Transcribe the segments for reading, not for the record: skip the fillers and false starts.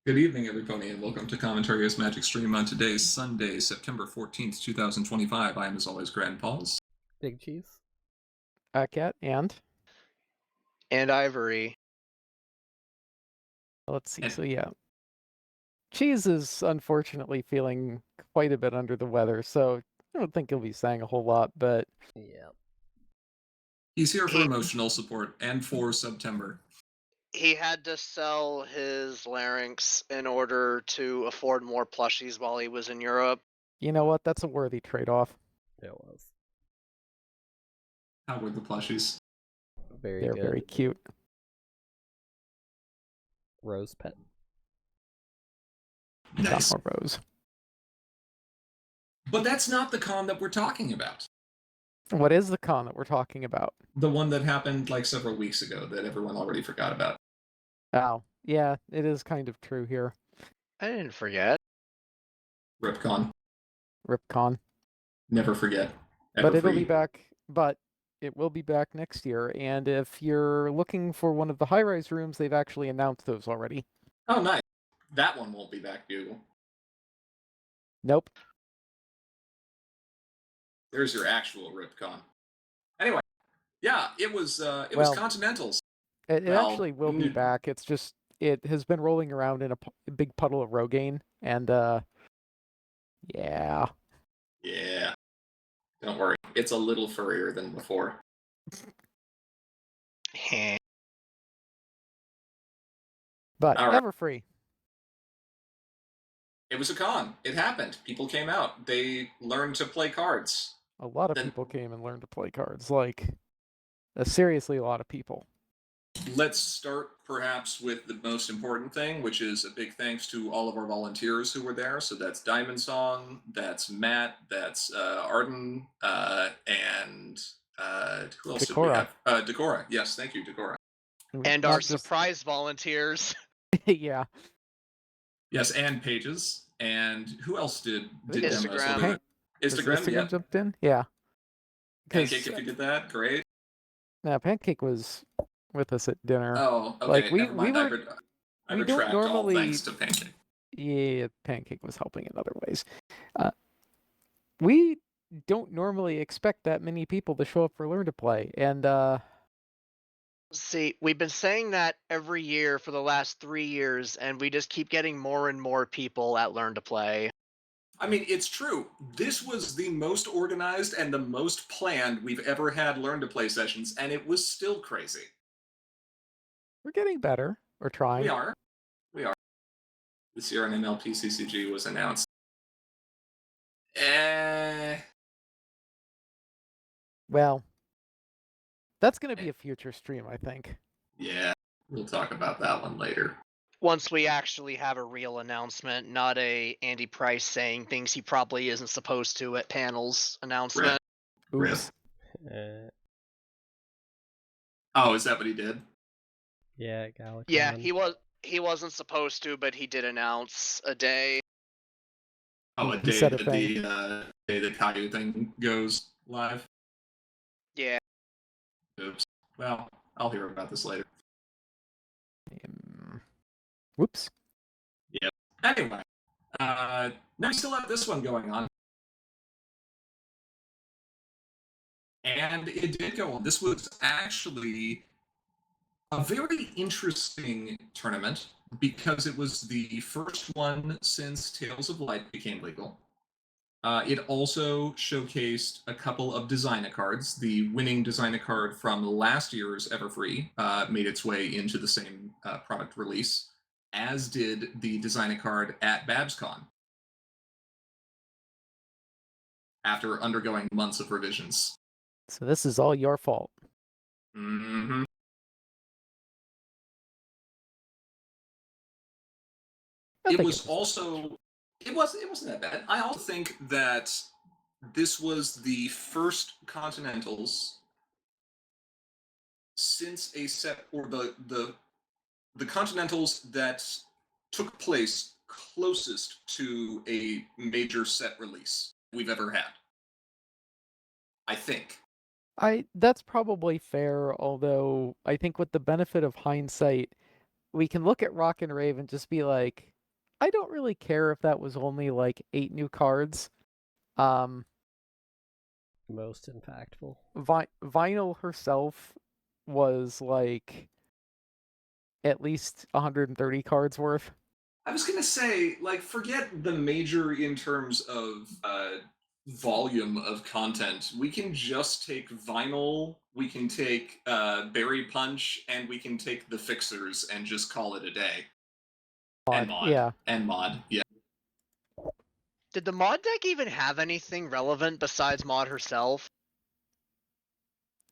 Good evening, everybody, and welcome to Commentary as Magic Stream on today's Sunday, September 14th, 2025. I am, as always, Grand Pauls. Big Cheese. Cat and Ivory. let's see. And- So yeah, Cheese is unfortunately feeling quite a bit under the weather, so I don't think he'll be saying a whole lot. But Yeah. He's here for emotional support and for September. He had to sell his larynx in order to afford more plushies while he was in Europe. you know what? That's a worthy trade-off. It was. How were the plushies? Very They're good. very cute. Rose pet. Nice. Got more Rose. But that's not the con that we're talking about. What is the con that we're talking about? The one that happened like several weeks ago that everyone already forgot about. Oh, yeah, it is kind of true here. I didn't forget. RipCon. RipCon. Never forget. But it'll be back. But it will be back next year. And if you're looking for one of the high-rise rooms, they've actually announced those already. Oh, nice. That one won't be back, Google. Nope. There's your actual RipCon. Anyway, yeah, it was Well, Continentals. It Well, actually will be back. It's just it has been rolling around in a big puddle of Rogaine, and yeah. Yeah. Don't worry. It's a little furrier than before. But All right. Everfree. It was a con. It happened. People came out. They learned to play cards. A lot of people came and learned to play cards. Like, seriously, a lot of people. Let's start perhaps with the most important thing, which is a big thanks to all of our volunteers who were there. So that's Diamond Song, that's Matt, that's Arden, and who else did we have? Decora. Yes, thank you, Decora. And our surprise volunteers. Yeah. Yes, and Pages. And who else did Instagram. Instagram jumped in? Yeah. Pancake, if you did that, great. Yeah, Pancake was with us at dinner. Oh, okay. Like, we I retract all thanks to Pancake. Yeah, Pancake was helping in other ways. We don't normally expect that many people to show up for Learn to Play, and See, we've been saying that every year for the last 3 years, and we just keep getting more and more people at Learn to Play. I mean, it's true. This was the most organized and the most planned we've ever had Learn to Play sessions, and it was still crazy. We're getting better. We're trying. We are. This year an MLPCCG was announced. Well, that's going to be a future stream, I think. Yeah, we'll talk about that one later. Once we actually have a real announcement, not a Andy Price saying things he probably isn't supposed to at panels announcement. Oops. Oh, is that what he did? Yeah, Galacon. Yeah, he wasn't supposed to, but he did announce a day. Oh, a day that the day the Caillou thing goes live? Yeah. Oops. Well, I'll hear about this later. Whoops. Yep. Anyway, now we still have this one going on. And it did go on. This was actually a very interesting tournament because it was the first one since Tales of Light became legal. It also showcased a couple of designer cards. The winning designer card from last year's Everfree made its way into the same product release, as did the designer card at BabsCon, after undergoing months of revisions. So this is all your fault. Mm-hmm. It wasn't that bad. I also think that this was the first Continentals since a set, or the Continentals that took place closest to a major set release we've ever had. I think. That's probably fair, although I think with the benefit of hindsight, we can look at Rock and Rave and just be like, I don't really care if that was only like 8 new cards. Most impactful. Vinyl herself was like at least 130 cards worth. I was gonna say, like, forget the major in terms of volume of content. We can just take Vinyl, we can take Berry Punch, and we can take the Fixers and just call it a day. And mod. Yeah. And mod, yeah. Did the mod deck even have anything relevant besides Mod herself?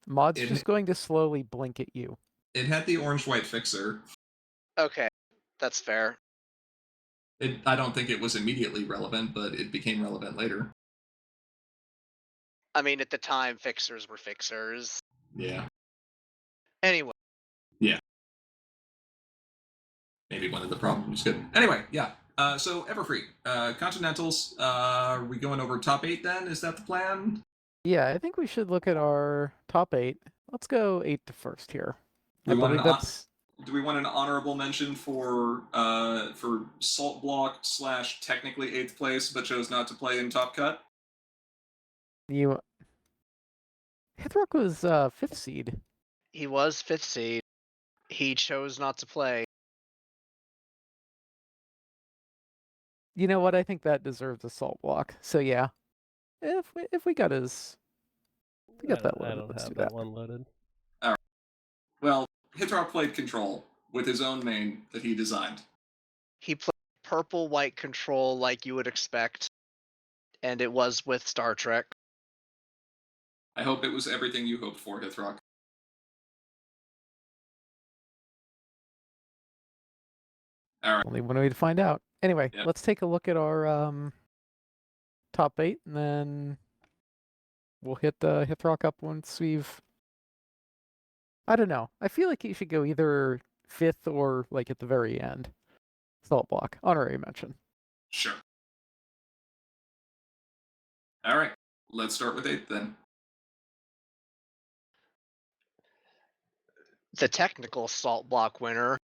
Mod's It- just going to slowly blink at you. It had the orange-white Fixer. Okay, that's fair. I don't think it was immediately relevant, but it became relevant later. I mean, at the time, fixers were fixers. Yeah. Anyway. Maybe one of the problems. Good. Anyway, yeah. So Everfree, Continentals. Are we going over top 8 then? Is that the plan? Yeah, I think we should look at our top 8. Let's go 8 to first here. Do I we want believe an that's Do we want an honorable mention for Salt Block / technically 8th place, but chose not to play in Top Cut? you. Hithrock was 5th seed. He was 5th seed. He chose not to play. You know what? I think that deserves a salt block. So yeah, if we got his, if we got that I loaded, don't let's have do that that. one loaded. Well, Hithrock played Control with his own main that he designed. He played purple-white control like you would expect, and it was with Star Trek. I hope it was everything you hoped for, Hithrock. All right. Only one way to find out. Anyway, Yep. let's take a look at our top 8, and then we'll hit Hithrock up once we've. I don't know. I feel like you should go either 5th or like at the very end. Salt block, honorary mention. Sure. All right. Let's start with 8th then. The technical salt block winner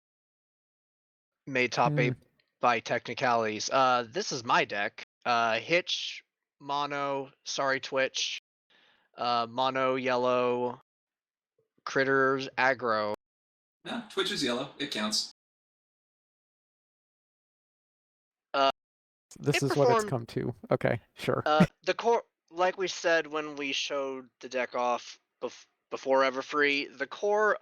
made top 8 by technicalities. This is my deck. Hitch, mono, sorry Twitch, mono, yellow, critters, aggro. No, Twitch is yellow. It counts. This It is what it's performed- come to. Okay, sure. The core, like we said when we showed the deck off before Everfree, the core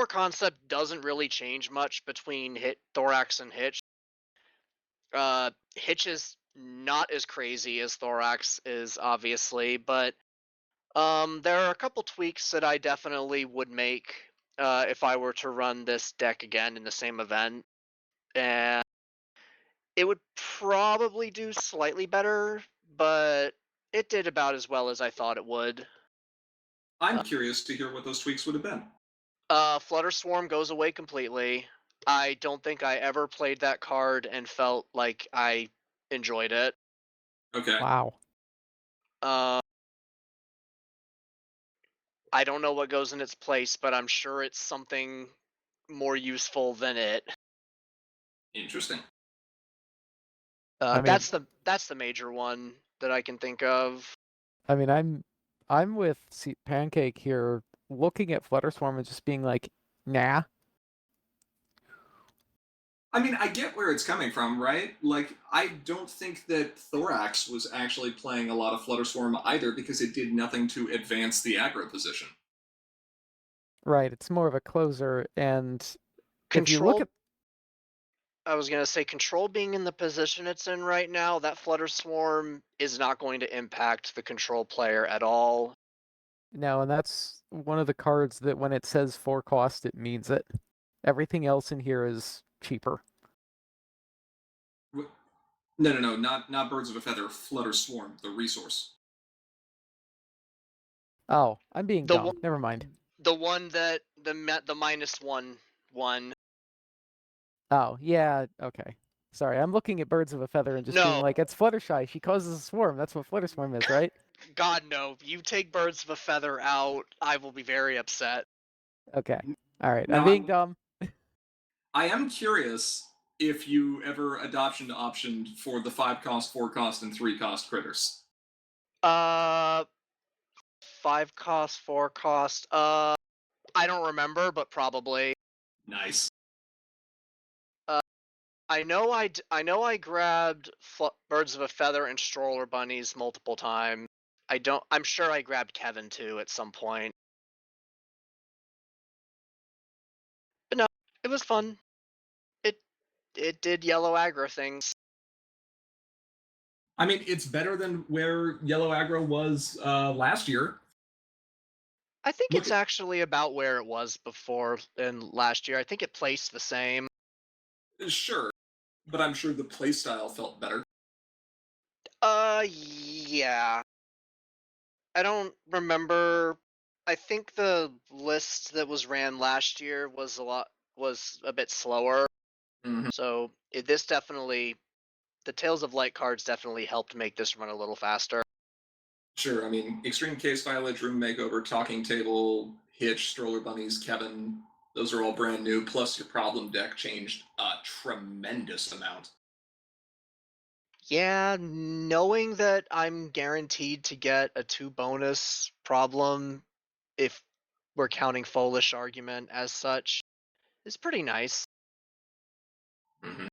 concept doesn't really change much between Thorax and Hitch. Hitch is not as crazy as Thorax is, obviously, but there are a couple tweaks that I definitely would make if I were to run this deck again in the same event, and it would probably do slightly better, but it did about as well as I thought it would. I'm curious to hear what those tweaks would have been. Flutter Swarm goes away completely. I don't think I ever played that card and felt like I enjoyed it. Okay. Wow. I don't know what goes in its place, but I'm sure it's something more useful than it. Interesting. I mean- that's the major one that I can think of. I mean, I'm with Pancake here, looking at Flutter Swarm and just being like, nah. I mean, I get where it's coming from, right? Like, I don't think that Thorax was actually playing a lot of Flutter Swarm either because it did nothing to advance the aggro position. Right, it's more of a closer, and if you Control. look at I was gonna say control being in the position it's in right now, that Flutter Swarm is not going to impact the control player at all. no, and that's one of the cards that when it says 4 cost, it means it. Everything else in here is cheaper. No, not Birds of a Feather, Flutter Swarm, the resource. Oh, I'm being The dumb. one- Never mind. The one that the -1/1. Oh, yeah, okay. Sorry, I'm looking at Birds of a Feather and just being No. like, it's Fluttershy. She causes a swarm. That's what Flutter Swarm is, right? God no! You take Birds of a Feather out, I will be very upset. Okay. All right. No, I'm being dumb. I am curious if you ever adoption optioned for the 5 cost, 4 cost, and 3 cost critters. 5 cost, 4 cost. I don't remember, but probably. Nice. I know I grabbed Birds of a Feather and Stroller Bunnies multiple times. I'm sure I grabbed Kevin too at some point. But no, it was fun. It did yellow aggro things. I mean, it's better than where yellow aggro was last year. I think Look it's actually about where it was before in last year. I think it placed the same. Sure, but I'm sure the playstyle felt better. Yeah. I don't remember. I think the list that was ran last year was a bit slower. Mhm. So this definitely, the Tales of Light cards definitely helped make this run a little faster. Sure, I mean, Extreme Case Violet, Room Makeover, Talking Table, Hitch, Stroller Bunnies, Kevin, those are all brand new, plus your problem deck changed a tremendous amount. Yeah, knowing that I'm guaranteed to get a 2 bonus problem if we're counting Foolish Argument as such is pretty nice. Mhm.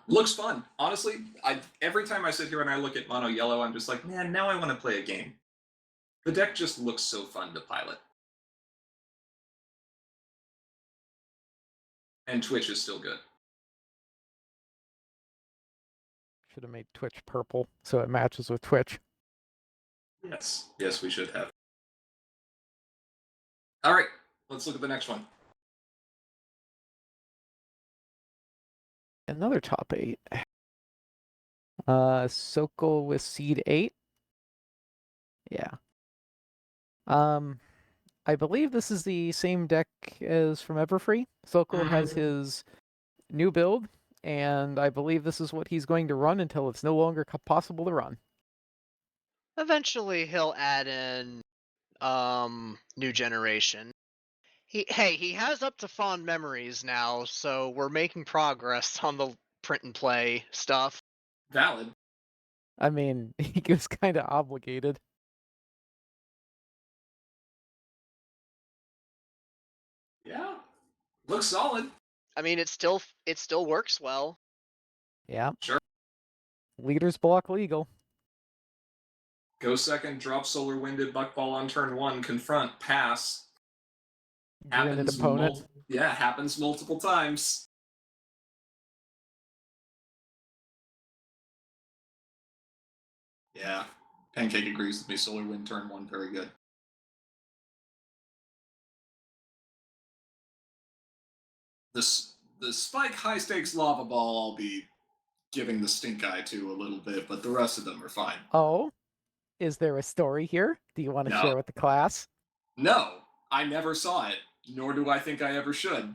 Looks fun. Honestly, every time I sit here and I look at Mono Yellow, I'm just like, man, now I want to play a game. The deck just looks so fun to pilot. And Twitch is still good. Should have made Twitch purple so it matches with Twitch. Yes. Yes, we should have. All right, let's look at the next one. Another top 8. Sokol with Seed 8. Yeah. I believe this is the same deck as from Everfree. Sokol has his new build, and I believe this is what he's going to run until it's no longer possible to run. Eventually he'll add in New Generation. He has up to Fond Memories now, so we're making progress on the print and play stuff. Valid. I mean, he was kind of obligated. Yeah. Looks solid. I mean, it still works well. Yeah. Sure. Leaders block legal. Go second, drop Solar Winded, Buckball on turn 1, confront, pass. Granted opponent. Happens multiple times. Yeah. Pancake agrees with me. Solar Wind turn 1, very good. The Spike High Stakes Lava Ball I'll be giving the stink eye to a little bit, but the rest of them are fine. Oh, is there a story here? Do you want to share with the class? No, I never saw it, nor do I think I ever should.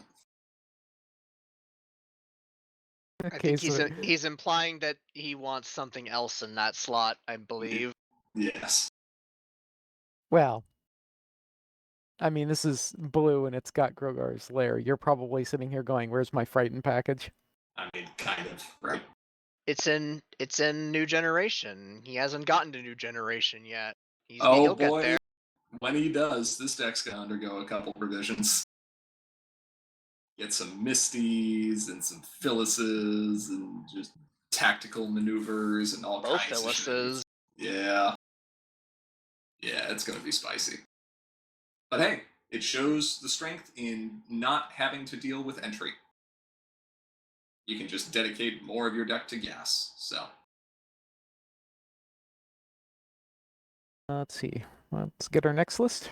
I think he's implying that he wants something else in that slot, I believe. Yes. Well, I mean, this is blue and it's got Grogar's lair. You're probably sitting here going, "Where's my Frightened package?" I mean, kind of, right? It's in New Generation. He hasn't gotten to New Generation yet. Oh he'll boy, get there. when he does, this deck's gonna undergo a couple revisions. Get some Misties and some Phyllises and just tactical maneuvers and all Both kinds of shit. Phyllises. Yeah. Yeah, it's gonna be spicy. But hey, it shows the strength in not having to deal with entry. You can just dedicate more of your deck to gas, so. Let's see. Let's get our next list.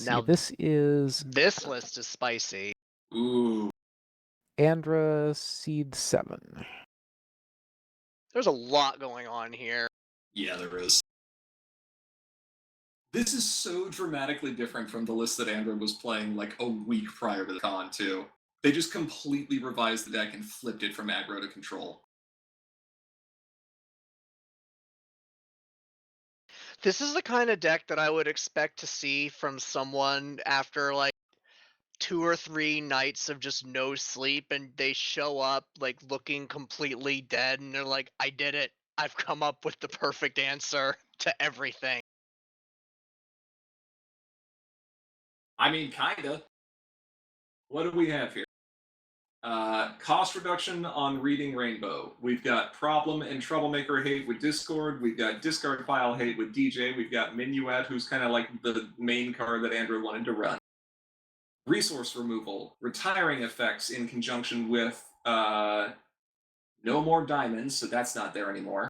Now this list is spicy. Ooh. Andra Seed 7. There's a lot going on here. Yeah, there is. This is so dramatically different from the list that Andra was playing like a week prior to the con, too. They just completely revised the deck and flipped it from aggro to control. This is the kind of deck that I would expect to see from someone after like 2 or 3 nights of just no sleep, and they show up like looking completely dead, and they're like, "I did it. I've come up with the perfect answer to everything." I mean, kinda. What do we have here? Cost reduction on reading Rainbow. We've got problem and troublemaker hate with Discord. We've got discard pile hate with DJ. We've got Minuet, who's kind of like the main card that Andrew wanted to run. Resource removal, retiring effects in conjunction with no more diamonds, so that's not there anymore.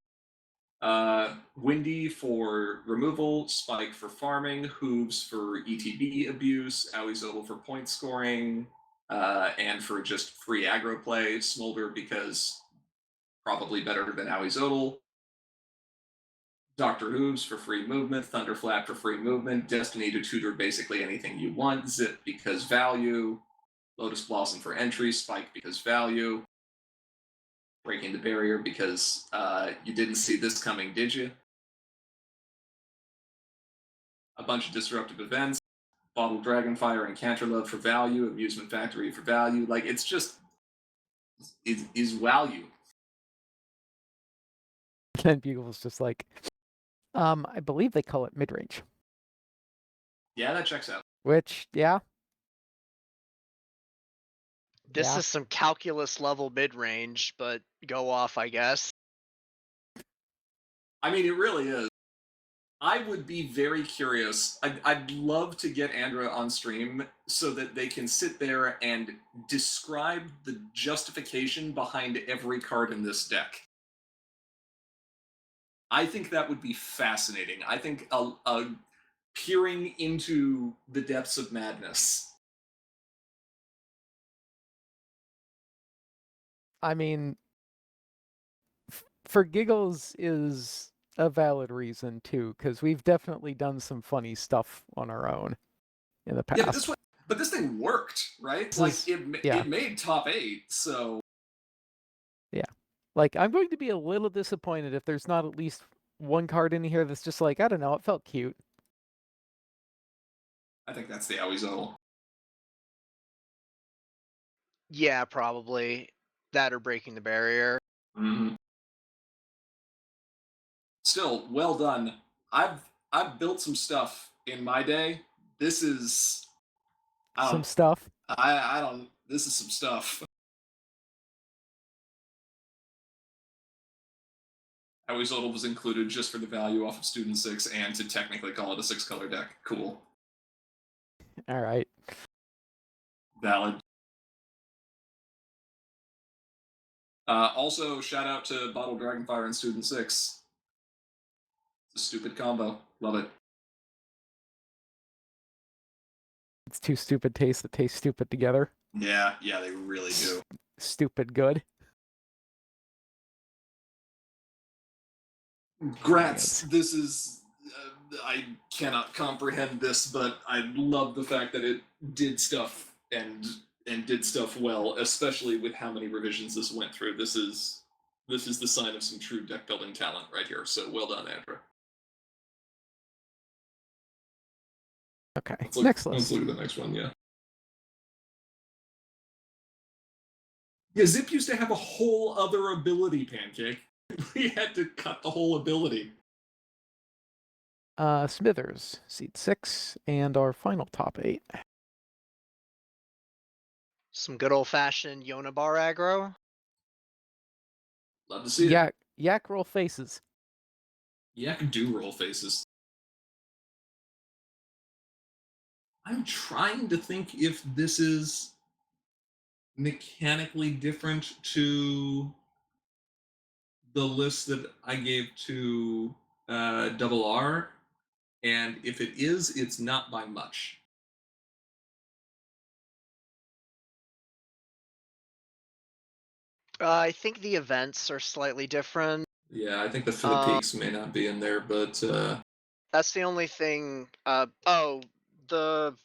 Windy for removal, Spike for farming, Hooves for ETB abuse, Owizodal for point scoring, and for just free aggro play, Smolder because probably better than Owizodal. Dr. Hooves for free movement, Thunderflap for free movement, Destiny to tutor basically anything you want, Zip because value, Lotus Blossom for entry, Spike because value, Breaking the Barrier because you didn't see this coming, did you? A bunch of disruptive events, Bottled Dragonfire and Canterlove for value, Amusement Factory for value. Like, it's just, is value. Then Bugle's just like, I believe they call it mid-range. Yeah, that checks out. Which, yeah. This Yeah. is some calculus level mid-range, but go off, I guess. I mean, it really is. I would be very curious. I'd love to get Andra on stream so that they can sit there and describe the justification behind every card in this deck. I think that would be fascinating. I think a peering into the depths of madness. I mean, for giggles is a valid reason too, because we've definitely done some funny stuff on our own in the past. Yeah, but this thing worked, right? Like it made top 8, so yeah. Like, I'm going to be a little disappointed if there's not at least one card in here that's just like, I don't know, it felt cute. I think that's the Owizodal. Yeah, probably. That or Breaking the Barrier. Mm-hmm. Still, well done. I've built some stuff in my day. This is Some stuff. I don't. This is some stuff. Owizodal was included just for the value off of Student 6 and to technically call it a 6-color deck. Cool. All right. Valid. Also, shout out to Bottled Dragonfire and Student 6. It's a stupid combo. Love it. It's two stupid tastes that taste stupid together. Yeah, they really do. Stupid good. Grats, this is... I cannot comprehend this, but I love the fact that it did stuff and did stuff well, especially with how many revisions this went through. This is the sign of some true deck building talent right here. So well done, Andra. Okay. Let's Let's look at the next one. Yeah. Yeah, Zip used to have a whole other ability, Pancake. We had to cut the whole ability. Smithers, seed 6, and our final top 8. Some good old-fashioned Yona bar aggro. Love to see it. Yak roll faces. Yak do roll faces. I'm trying to think if this is mechanically different to the list that I gave to Double R, and if it is, it's not by much. I think the events are slightly different. Yeah, I think the Philip Peaks may not be in there, but that's the only thing. Oh, the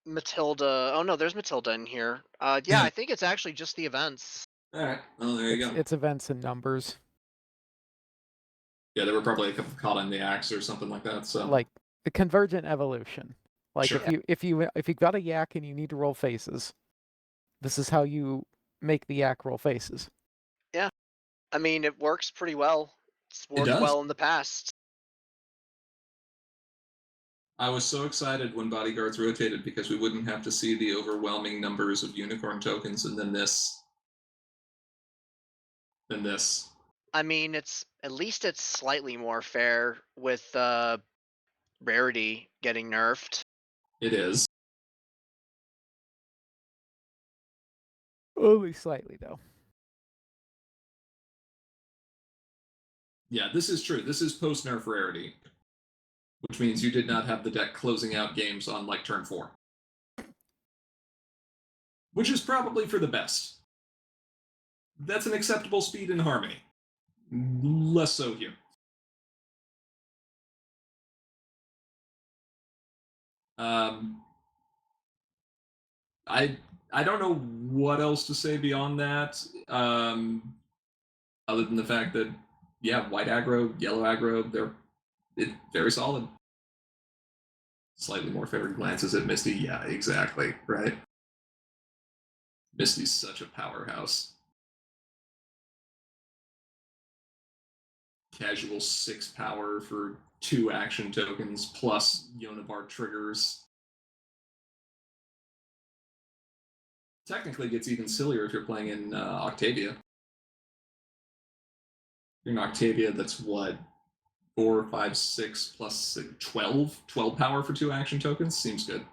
Matilda. Oh no, there's Matilda in here. Yeah, I think it's actually just the events. all right. Well, there you go. It's events and numbers. Yeah, there were probably a couple caught in the axe or something like that. So Like the convergent evolution. Like Sure. if you got a yak and you need to roll faces, this is how you make the yak roll faces. I mean, it works pretty well. It's It worked does. well in the past. I was so excited when bodyguards rotated because we wouldn't have to see the overwhelming numbers of unicorn tokens, and then this. I mean, at least it's slightly more fair with rarity getting nerfed. It is. Only slightly though. Yeah, this is true. This is post-nerf rarity, which means you did not have the deck closing out games on, like, turn 4. Which is probably for the best. That's an acceptable speed in Harmony. Less so here. I don't know what else to say beyond that, other than the fact that, yeah, white aggro, yellow aggro, they're very solid. Slightly more favored glances at Misty. Yeah, exactly, right? Misty's such a powerhouse. Casual 6 power for 2 action tokens plus Yonabar triggers. Technically gets even sillier if you're playing in Octavia. You're in Octavia, that's what? 4, 5, 6 plus 12? 12 power for 2 action tokens? Seems good.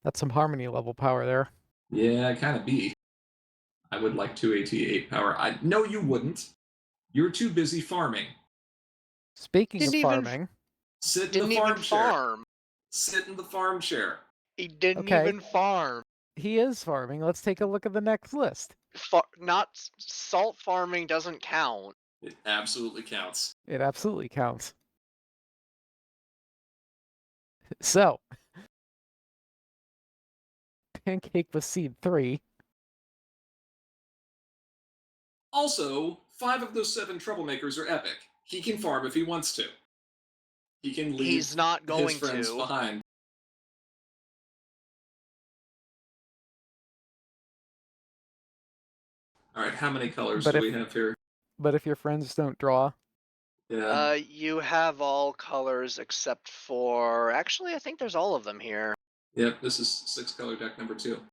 That's some Harmony level power there. Yeah, kind of be. I would like 2 AT, 8 power. No, you wouldn't. You're too busy farming. Speaking Didn't of even- farming, Sit in Didn't the even farm chair. farm. Sit in the farm chair. He didn't Okay. even farm. he is farming. Let's take a look at the next list. Not salt farming doesn't count. It absolutely counts. It absolutely counts. So, Pancake was seed 3. Also, 5 of those 7 troublemakers are epic. He can farm if he wants to. He can leave He's not going his friends to. behind. All right, how many colors But do if- we have here? But if your friends don't draw, Yeah. You have all colors except for. Actually, I think there's all of them here. Yep, this is 6-color deck number 2.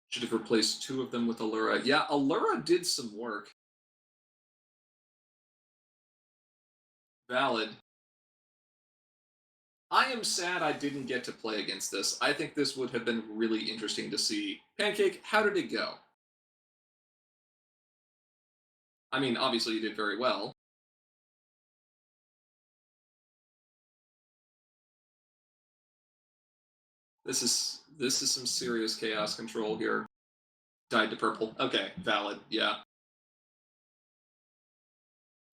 Should have replaced 2 of them with Allura. Yeah, Allura did some work. Valid. I am sad I didn't get to play against this. I think this would have been really interesting to see. Pancake, how did it go? I mean, obviously you did very well. This is some serious chaos control here. Died to purple. Okay, valid. Yeah.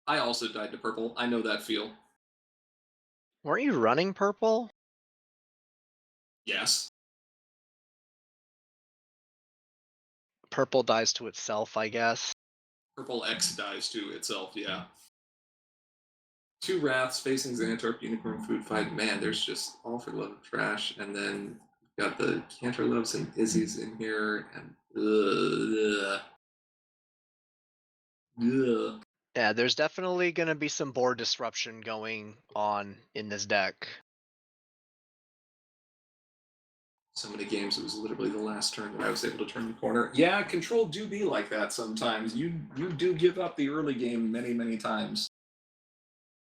I also died to purple. I know that feel. Weren't you running purple? Yes. Purple dies to itself, I guess. Purple X dies to itself, yeah. 2 Wraths facing Xantarp, Unicorn Food Fight. Man, there's just all for love of trash. And then we've got the Canterloves and Izzy's in here. And ugh. Yeah, there's definitely going to be some board disruption going on in this deck. So many games, it was literally the last turn that I was able to turn the corner. Yeah, control do be like that sometimes. You do give up the early game many, many times.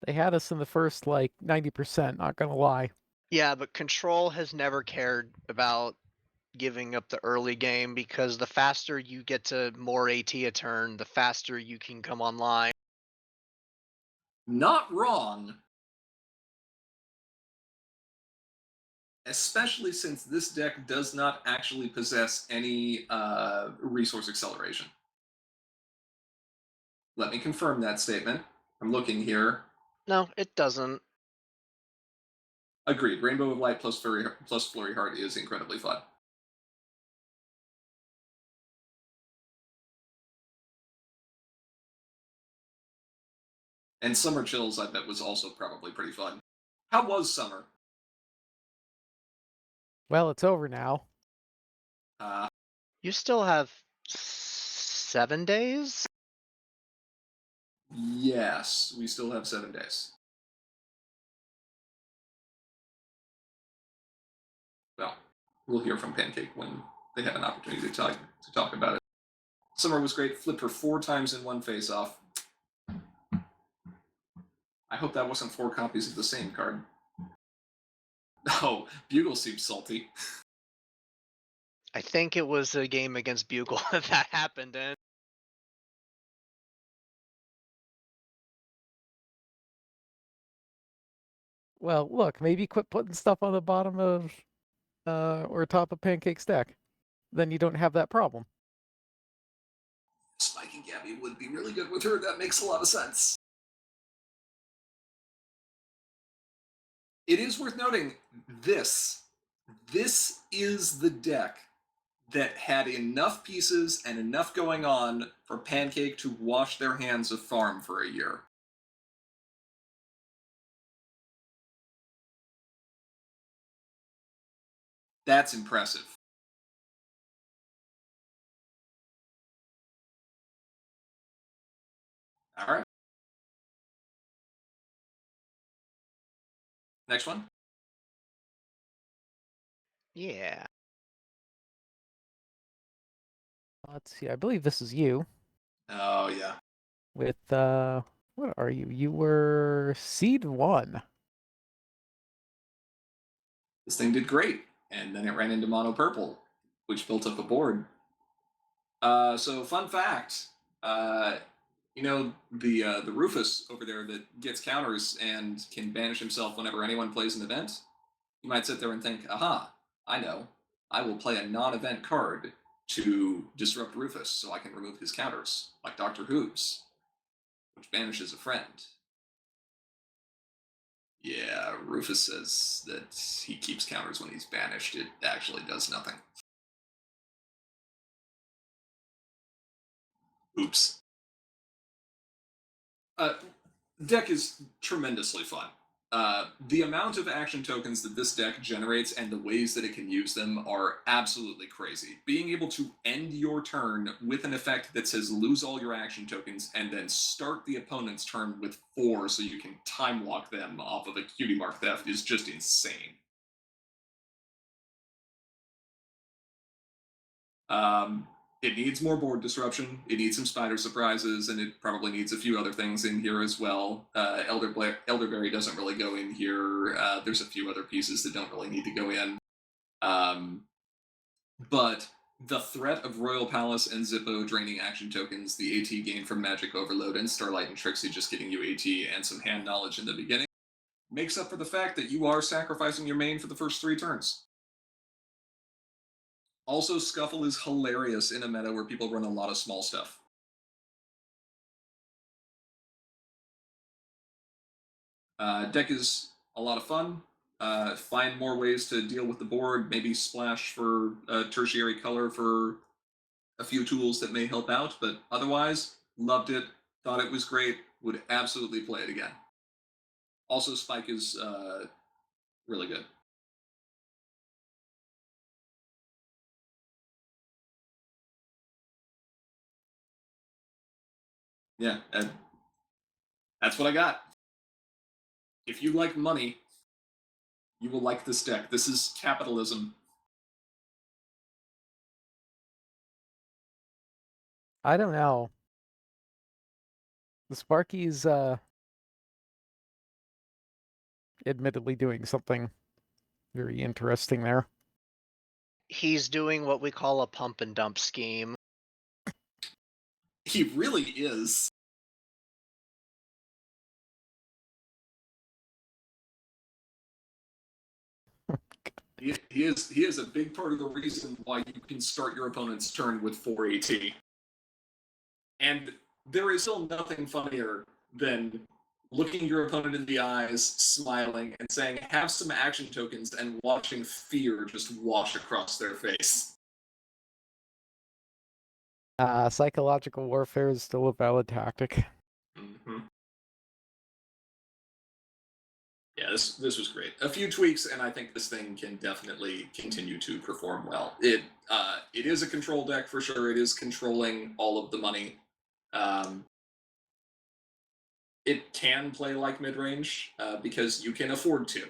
they had us in the first, 90%, not gonna lie. Yeah, but Control has never cared about giving up the early game because the faster you get to more AT a turn, the faster you can come online. Not wrong. Especially since this deck does not actually possess any resource acceleration. Let me confirm that statement. I'm looking here. No, it doesn't. Agreed. Rainbow of Light plus Flurry Heart is incredibly fun. And Summer Chills, I bet, was also probably pretty fun. How was summer? Well, it's over now. You still have 7 days? Yes, we still have 7 days. Well, we'll hear from Pancake when they have an opportunity to talk about it. Summer was great. Flipped her 4 times in one face-off. I hope that wasn't 4 copies of the same card. Oh, Bugle seems salty. I think it was a game against Bugle that happened in. Well, look, maybe quit putting stuff on the bottom of or top of Pancake's deck. Then you don't have that problem. Spike and Gabby would be really good with her. That makes a lot of sense. It is worth noting this is the deck that had enough pieces and enough going on for Pancake to wash their hands of farm for a year. That's impressive. All right. Next one. Yeah. Let's see. I believe this is you. Oh, yeah. With what are you? You were Seed 1. This thing did great, and then it ran into Mono Purple, which built up a board. So fun fact, you know the Rufus over there that gets counters and can banish himself whenever anyone plays an event? You might sit there and think, aha, I know. I will play a non-event card to disrupt Rufus so I can remove his counters, like Dr. Who's, which banishes a friend. Yeah, Rufus says that he keeps counters when he's banished. It actually does nothing. Oops. Deck is tremendously fun. The amount of action tokens that this deck generates and the ways that it can use them are absolutely crazy. Being able to end your turn with an effect that says lose all your action tokens and then start the opponent's turn with 4 so you can time walk them off of a Cutie Mark Theft is just insane. It needs more board disruption, it needs some spider surprises, and it probably needs a few other things in here as well. Elderberry doesn't really go in here. There's a few other pieces that don't really need to go in. But the threat of Royal Palace and Zippo draining action tokens, the AT gain from Magic Overload, and Starlight and Trixie just getting you AT and some hand knowledge in the beginning, makes up for the fact that you are sacrificing your main for the first 3 turns. Also, Scuffle is hilarious in a meta where people run a lot of small stuff. Deck is a lot of fun. Find more ways to deal with the board. Maybe splash for a tertiary color for a few tools that may help out. But otherwise, loved it. Thought it was great. Would absolutely play it again. Also, Spike is really good. Yeah, and that's what I got. If you like money, you will like this deck. This is capitalism. I don't know. The Sparky's admittedly doing something very interesting there. He's doing what we call a pump and dump scheme. He really is. He is a big part of the reason why you can start your opponent's turn with 4 AT. And there is still nothing funnier than looking your opponent in the eyes, smiling, and saying, have some action tokens, and watching fear just wash across their face. Psychological warfare is still a valid tactic. Mm-hmm. Yeah, this was great. A few tweaks, and I think this thing can definitely continue to perform well. It is a control deck for sure. It is controlling all of the money. It can play like mid-range because you can afford to.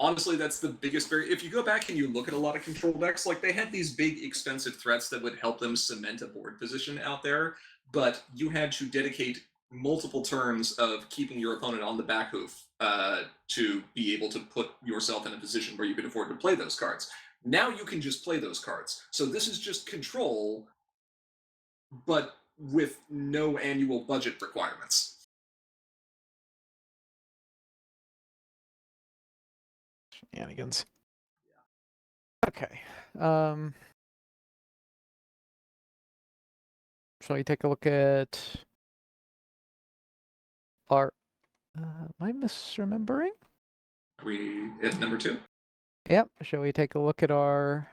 Honestly, that's the biggest barrier. If you go back and you look at a lot of control decks, like they had these big expensive threats that would help them cement a board position out there, but you had to dedicate multiple turns of keeping your opponent on the back hoof to be able to put yourself in a position where you could afford to play those cards. Now you can just play those cards. So this is just control, but with no annual budget requirements. Shenanigans. Okay. Shall we take a look at our... am I misremembering? Are we at number 2? Yep. Shall we take a look at our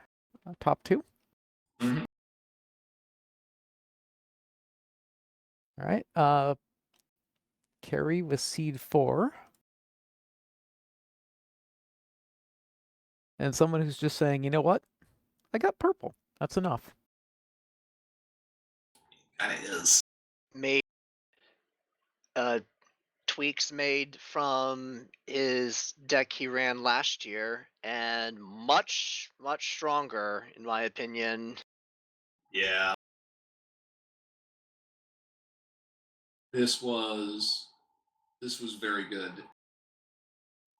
top 2? Mm-hmm. All right. Carry with seed 4. And someone who's just saying, you know what? I got purple. That's enough. Kind of is. Made tweaks made from his deck he ran last year, and much stronger in my opinion. Yeah. This was very good.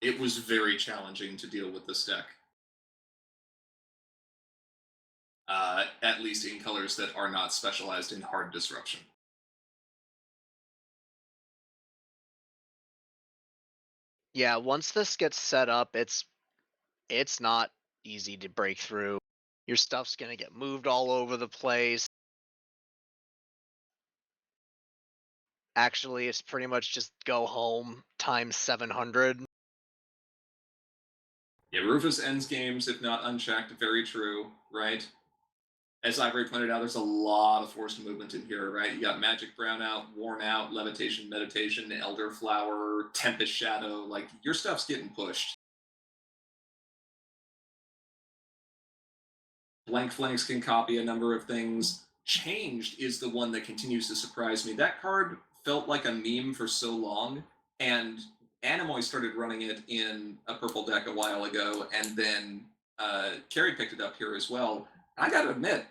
It was very challenging to deal with this deck. At least in colors that are not specialized in hard disruption. Yeah, once this gets set up, it's not easy to break through. Your stuff's gonna get moved all over the place. Actually, it's pretty much just go home times 700. Yeah, Rufus ends games if not unchecked. Very true, right? As Ivory pointed out, there's a lot of forced movement in here, right? You got Magic Brownout, Worn Out, Levitation, Meditation, Elderflower, Tempest Shadow. Like, your stuff's getting pushed. Blank Flanks can copy a number of things. Changed is the one that continues to surprise me. That card felt like a meme for so long, and Animoy started running it in a purple deck a while ago, and then Carrie picked it up here as well. I gotta admit,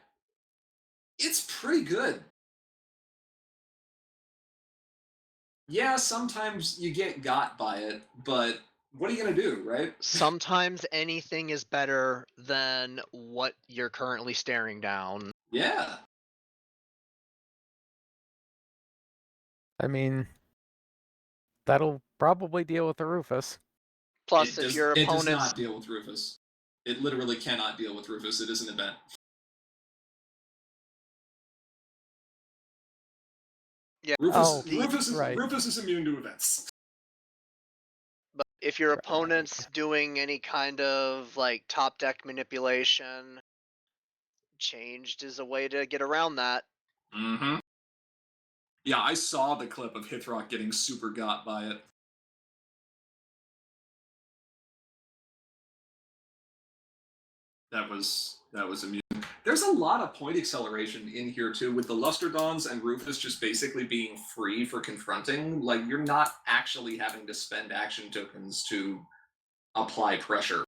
it's pretty good. Yeah, sometimes you get got by it, but what are you gonna do, right? Sometimes anything is better than what you're currently staring down. Yeah. I mean, that'll probably deal with the Rufus. Plus, if your It does opponent's not deal with Rufus. It literally cannot deal with Rufus. It is an event. yeah, Rufus is immune to events. but if your Right. opponent's doing any kind of like top deck manipulation, changed is a way to get around that. Mm-hmm. Yeah, I saw the clip of Hithrock getting super got by it. That was amusing. There's a lot of point acceleration in here too, with the Lusterdons and Rufus just basically being free for confronting. Like, you're not actually having to spend action tokens to apply pressure.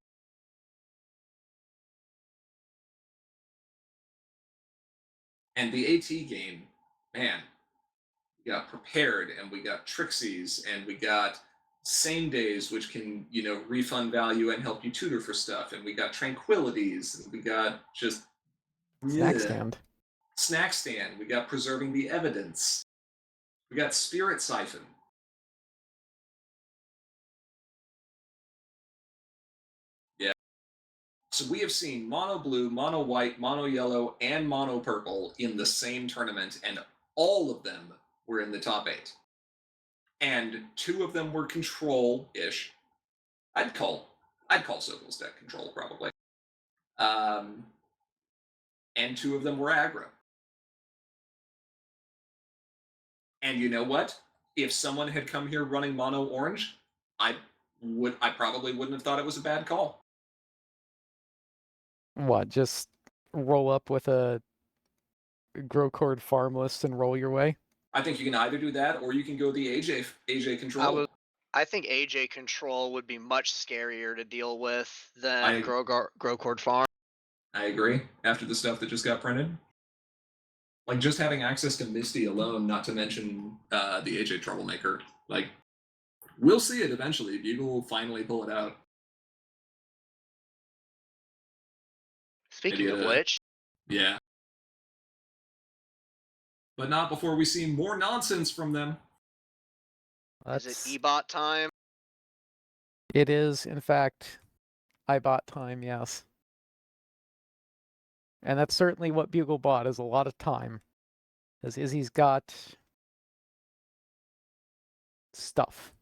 And the AT game, man, we got Prepared, and we got Trixies, and we got Same Days, which can, refund value and help you tutor for stuff, and we got Tranquilities, and we got just Snack Stand. Snack Stand. We got Preserving the Evidence. We got Spirit Siphon. Yeah. So we have seen mono blue, mono white, mono yellow, and mono purple in the same tournament, and all of them were in the top 8. and 2 of them were control-ish. I'd call Sokol's deck control, probably. And 2 of them were aggro. And you know what? If someone had come here running mono orange, I probably wouldn't have thought it was a bad call. What, just roll up with a Growcord farm list and roll your way? I think you can either do that or you can go the AJ control. I think AJ control would be much scarier to deal with I- than Growcord farm. I agree. After the stuff that just got printed, like just having access to Misty alone, not to mention the AJ Troublemaker, like we'll see it eventually. Bugle will finally pull it out. Speaking Maybe of which, Yeah. But not before we see more nonsense from them. is it E-bot time? It is, in fact, iBot time, yes. And that's certainly what Bugle bought, is a lot of time. As Izzy's got stuff.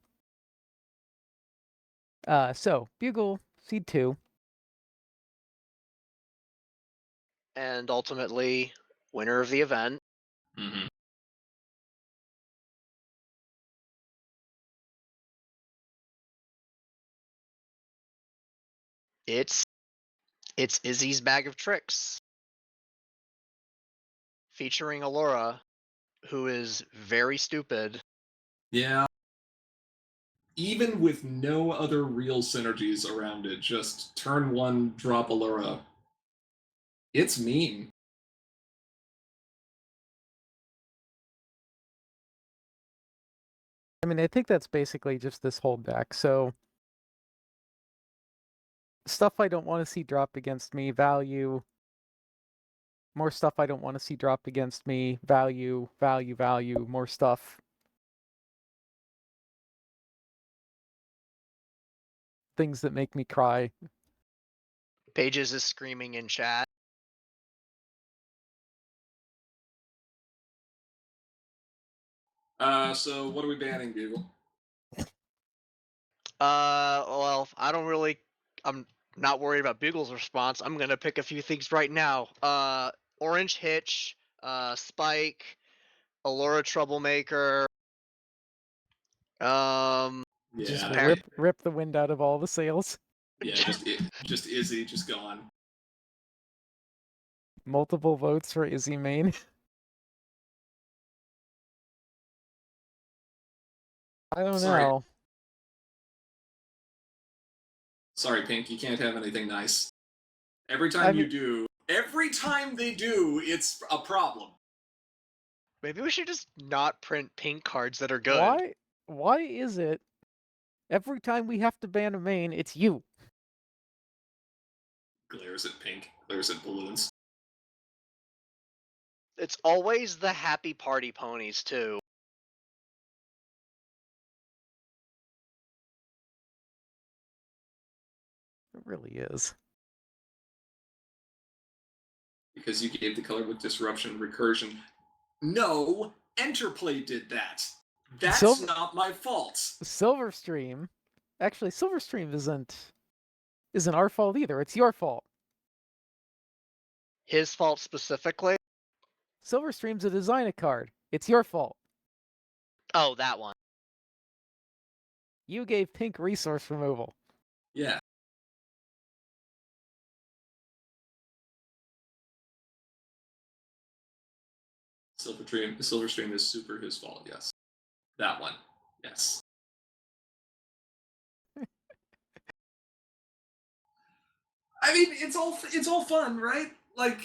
So, Bugle, Seed 2. And ultimately, winner of the event. Mm-hmm. It's Izzy's Bag of Tricks. Featuring Allura, who is very stupid. Yeah. Even with no other real synergies around it, just turn 1, drop Allura. It's mean. I mean, I think that's basically just this whole deck. So, stuff I don't want to see dropped against me, value. More stuff I don't want to see dropped against me, value, value, value, more stuff. Things that make me cry. Pages is screaming in chat. So what are we banning, Bugle? Well, I'm not worried about Bugle's response. I'm gonna pick a few things right now. Orange Hitch, Spike, Allura Troublemaker. Just Yeah. rip the wind out of all the sails. Yeah, just Izzy, just gone. Multiple votes for Izzy main. I don't Sorry. know. Sorry, Pink, you can't have anything nice. Every time they do, it's a problem. Maybe we should just not print pink cards that are good. Why is it every time we have to ban a main, it's you? Glares at Pink, glares at balloons. It's always the happy party ponies too. It really is. Because you gave the color with disruption recursion. No, Enterplay did that. That's not my fault. Silverstream. Actually, Silverstream isn't our fault either. It's your fault. His fault specifically? Silverstream's a design card. It's your fault. Oh, that one. You gave Pink resource removal. Yeah. Silverstream is super his fault, yes. That one. Yes. I mean, it's all fun, right? Like,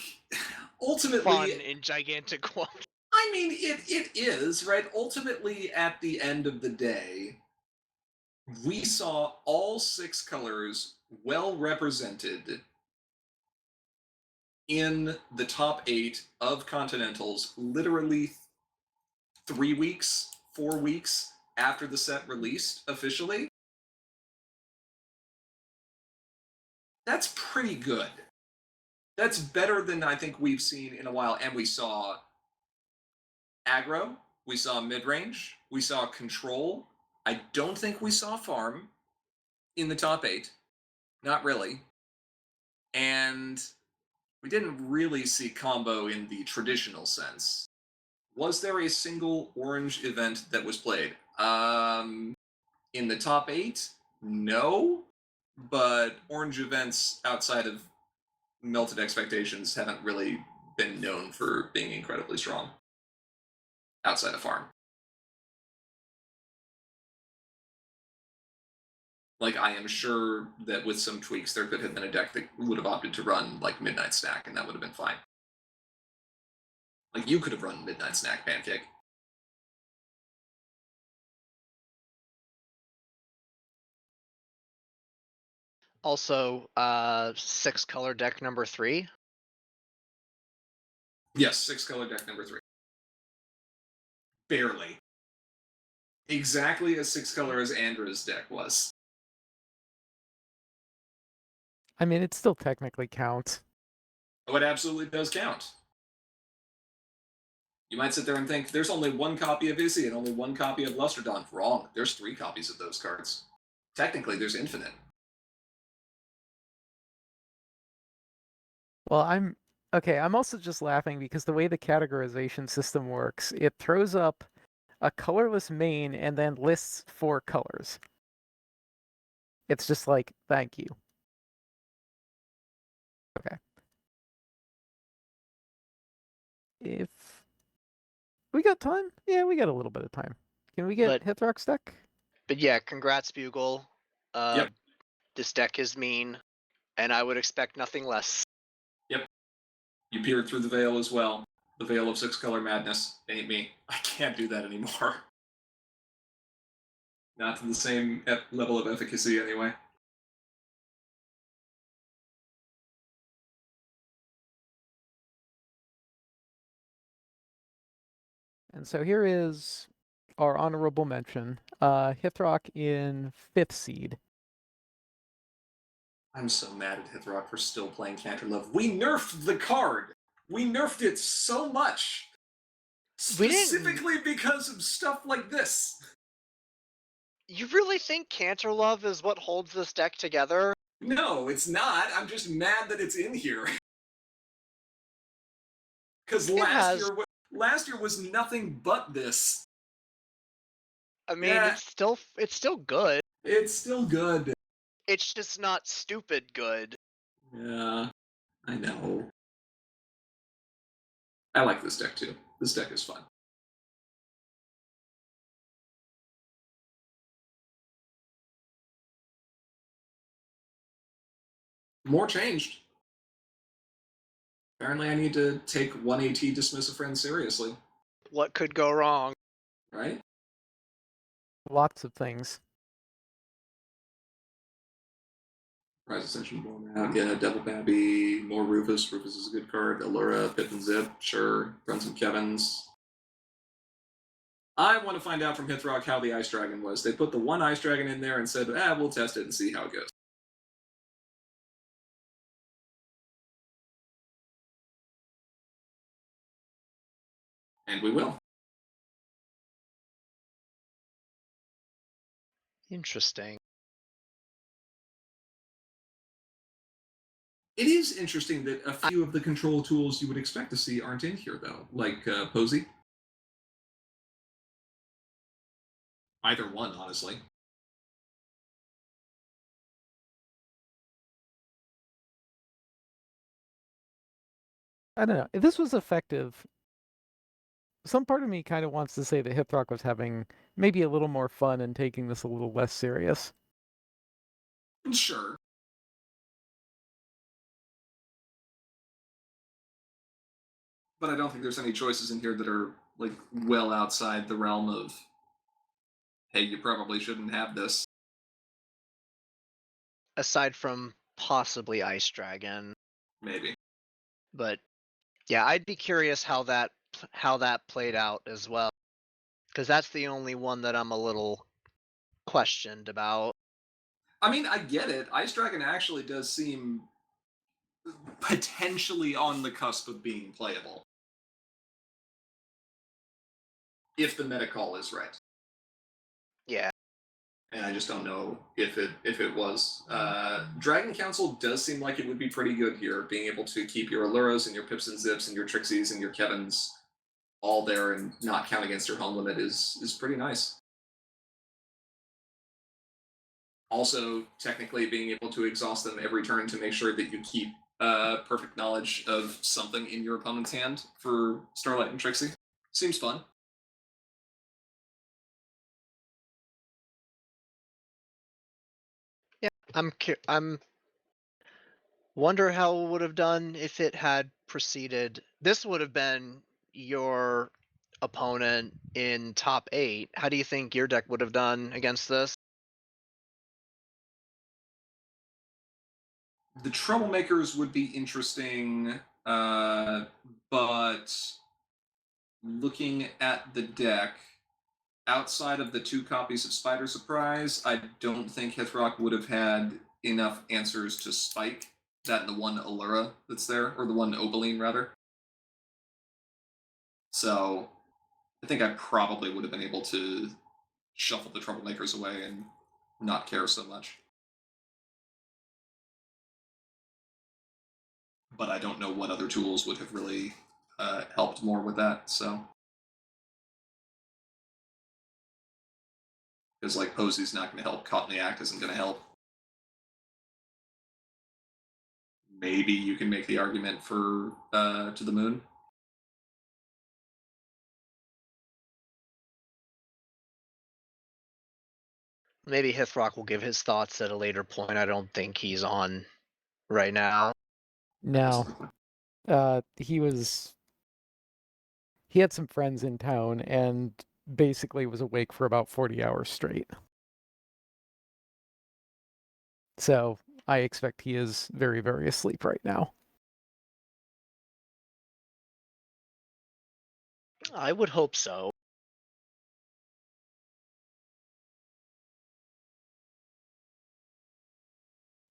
ultimately, fun in gigantic quantity. I mean, it is, right? Ultimately, at the end of the day, we saw all 6 colors well represented in the top 8 of Continentals, literally 3 weeks, 4 weeks after the set released officially. That's pretty good. That's better than I think we've seen in a while. And we saw aggro, We saw mid-range. We saw control. I don't think we saw farm in the top 8. Not really. And we didn't really see combo in the traditional sense. Was there a single orange event that was played? In the top 8? No. But orange events outside of Melted Expectations haven't really been known for being incredibly strong. Outside of farm. Like, I am sure that with some tweaks, there could have been a deck that would have opted to run, like, Midnight Snack, and that would have been fine. Like, you could have run Midnight Snack Pancake. Also, 6-color deck number 3. Yes, 6-color deck number 3. Barely. Exactly as 6-color as Andra's deck was. I mean, it still technically counts. Oh, it absolutely does count. You might sit there and think, there's only one copy of Izzy and only one copy of Lustrodon. Wrong. There's 3 copies of those cards. Technically, there's infinite. Well, I'm also just laughing because the way the categorization system works, it throws up a colorless main and then lists 4 colors. It's just like, thank you. Okay. If we got time? Yeah, we got a little bit of time. Can we get Hithrock's deck? But yeah, congrats, Bugle. Yep. This deck is mean, and I would expect nothing less. Yep. You peered through the veil as well. The veil of 6-color madness. Ain't me. I can't do that anymore. Not to the same level of efficacy, anyway. And so here is our honorable mention. Hithrock in 5th seed. I'm so mad at Hithrock for still playing Canterlove. We nerfed the card! We nerfed it so much! Specifically because of stuff like this. You really think Canterlove is what holds this deck together? No, it's not. I'm just mad that it's in here. Because last year was nothing but this. I mean, it's still good. It's still good. It's just not stupid good. Yeah, I know. I like this deck too. This deck is fun. More changed. Apparently I need to take 1 AT Dismiss a Friend seriously. What could go wrong? Right? Lots of things. Rise Ascension going out. Yeah, Devil Babby, more Rufus. Rufus is a good card. Allura, Pip and Zip, sure. Run some Kevins. I want to find out from Hithrock how the Ice Dragon was. They put the one Ice Dragon in there and said, we'll test it and see how it goes. And we will. Interesting. It is interesting that a few of the control tools you would expect to see aren't in here, though. Like Posey. Either one, honestly. I don't know. If this was effective, some part of me kind of wants to say that Hithrock was having maybe a little more fun and taking this a little less serious. Sure. But I don't think there's any choices in here that are, like, well outside the realm of, hey, you probably shouldn't have this. Aside from possibly Ice Dragon. Maybe. But yeah, I'd be curious how that played out as well. Because that's the only one that I'm a little questioned about. I mean, I get it. Ice Dragon actually does seem potentially on the cusp of being playable. if the meta call is right. Yeah. And I just don't know if it was. Dragon Council does seem like it would be pretty good here, being able to keep your Alluras and your Pips and Zips and your Trixies and your Kevins all there and not count against your home limit is pretty nice. Also, technically being able to exhaust them every turn to make sure that you keep perfect knowledge of something in your opponent's hand for Starlight and Trixie seems fun. Yeah, I'm wonder how it would have done if it had proceeded. This would have been your opponent in top 8. How do you think your deck would have done against this? The Troublemakers would be interesting, but looking at the deck, outside of the 2 copies of Spider Surprise, I don't think Hithrock would have had enough answers to spike that and the 1 Allura that's there, or the 1 Opaline, rather. So I think I probably would have been able to shuffle the Troublemakers away and not care so much. But I don't know what other tools would have really helped more with that, so. Because, like, Posy's not going to help, Cottony Act isn't going to help. Maybe you can make the argument for To the Moon. Maybe Hithrock will give his thoughts at a later point. I don't think he's on right now. No. He had some friends in town and basically was awake for about 40 hours straight. So I expect he is very, very asleep right now. I would hope so.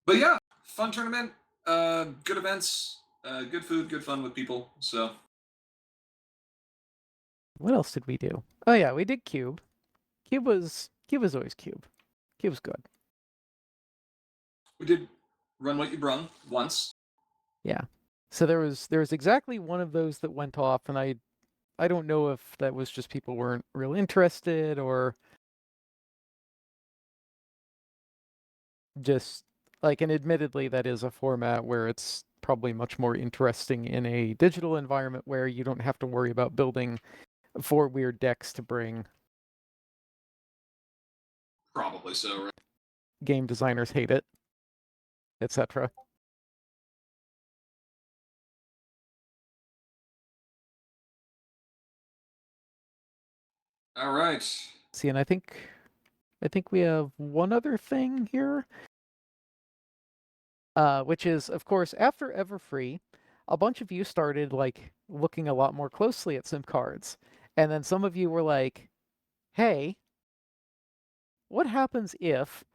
But yeah, fun tournament, good events, good food, good fun with people, so. What else did we do? Oh yeah, we did Cube. Cube was always Cube. Cube's good. We did Run What You Brung once. Yeah. So there was exactly one of those that went off, and I don't know if that was just people weren't real interested or just like, and admittedly that is a format where it's probably much more interesting in a digital environment where you don't have to worry about building 4 weird decks to bring. Probably so, right? Game designers hate it, etc. All right. See, and I think we have one other thing here, which is, of course, after Everfree, a bunch of you started like looking a lot more closely at some cards, and then some of you were like, "Hey, what happens if?"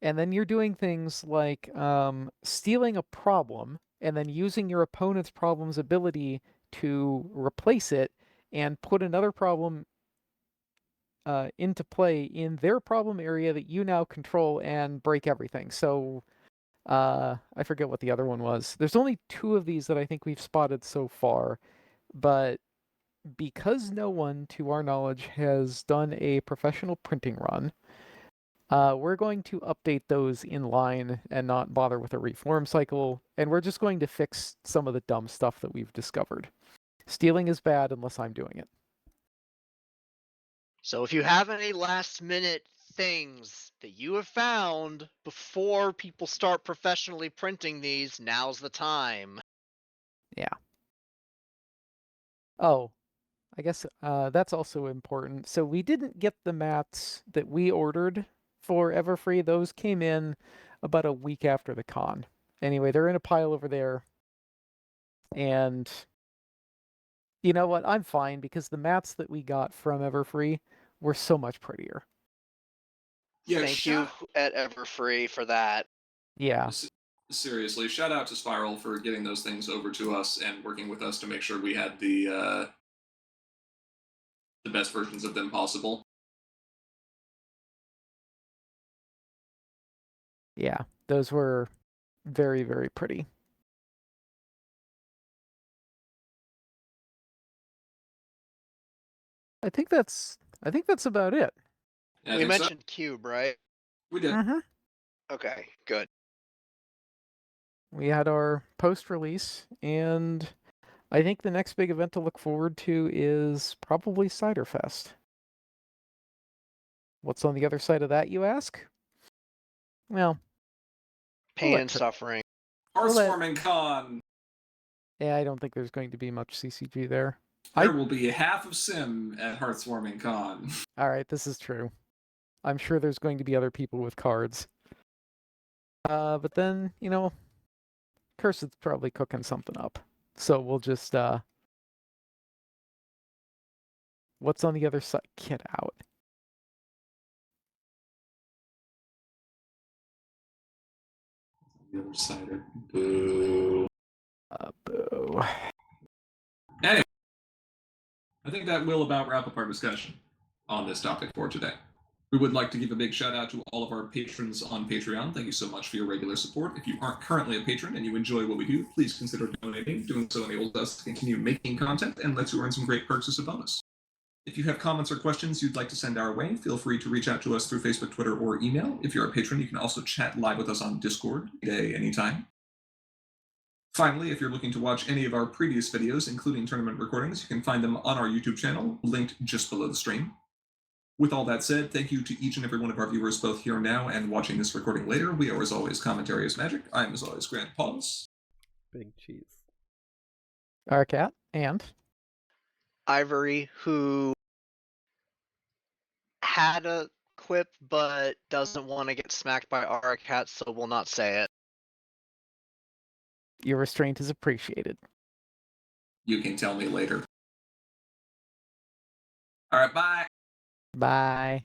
And then you're doing things like stealing a problem and then using your opponent's problem's ability to replace it and put another problem into play in their problem area that you now control and break everything. So I forget what the other one was. There's only 2 of these that I think we've spotted so far, but because no one, to our knowledge, has done a professional printing run, we're going to update those in line and not bother with a reform cycle, and we're just going to fix some of the dumb stuff that we've discovered. Stealing is bad unless I'm doing it. So if you have any last minute things that you have found before people start professionally printing these, now's the time. Yeah. Oh, I guess that's also important. So we didn't get the mats that we ordered for Everfree. Those came in about a week after the con. Anyway, they're in a pile over there. And you know what? I'm fine because the mats that we got from Everfree were so much prettier. Yeah, Thank you at Everfree for that. Yeah. Seriously, shout out to Spiral for getting those things over to us and working with us to make sure we had the the best versions of them possible. Yeah, those were very, very pretty. I think that's about it. Yeah, I We think so. mentioned Cube, right? We did. Mm-hmm. Okay, good. We had our post-release, and I think the next big event to look forward to is probably Cider Fest. What's on the other side of that, you ask? Well, Pain let and Tur- suffering. Hearthswarming Con. yeah, I don't think there's going to be much CCG there. There will be half of Sim at Hearthswarming Con. All right, this is true. I'm sure there's going to be other people with cards. But then, Cursed's probably cooking something up. So we'll just, what's on the other side? Get out. The other cider. Boo. Boo. Anyway, I think that will about wrap up our discussion on this topic for today. We would like to give a big shout out to all of our patrons on Patreon. Thank you so much for your regular support. If you aren't currently a patron and you enjoy what we do, please consider donating. Doing so enables us to continue making content and lets you earn some great perks as a bonus. If you have comments or questions you'd like to send our way, feel free to reach out to us through Facebook, Twitter, or email. If you're a patron, you can also chat live with us on Discord, day, anytime. Finally, if you're looking to watch any of our previous videos, including tournament recordings, you can find them on our YouTube channel, linked just below the stream. With all that said, thank you to each and every one of our viewers, both here now and watching this recording later. We are, as always, Commentary is Magic. I am, as always, Grant Paulus. Big cheese. Arcat and Ivory, who had a quip but doesn't want to get smacked by Aracat, so will not say it. your restraint is appreciated. You can tell me later. All right, bye. Bye.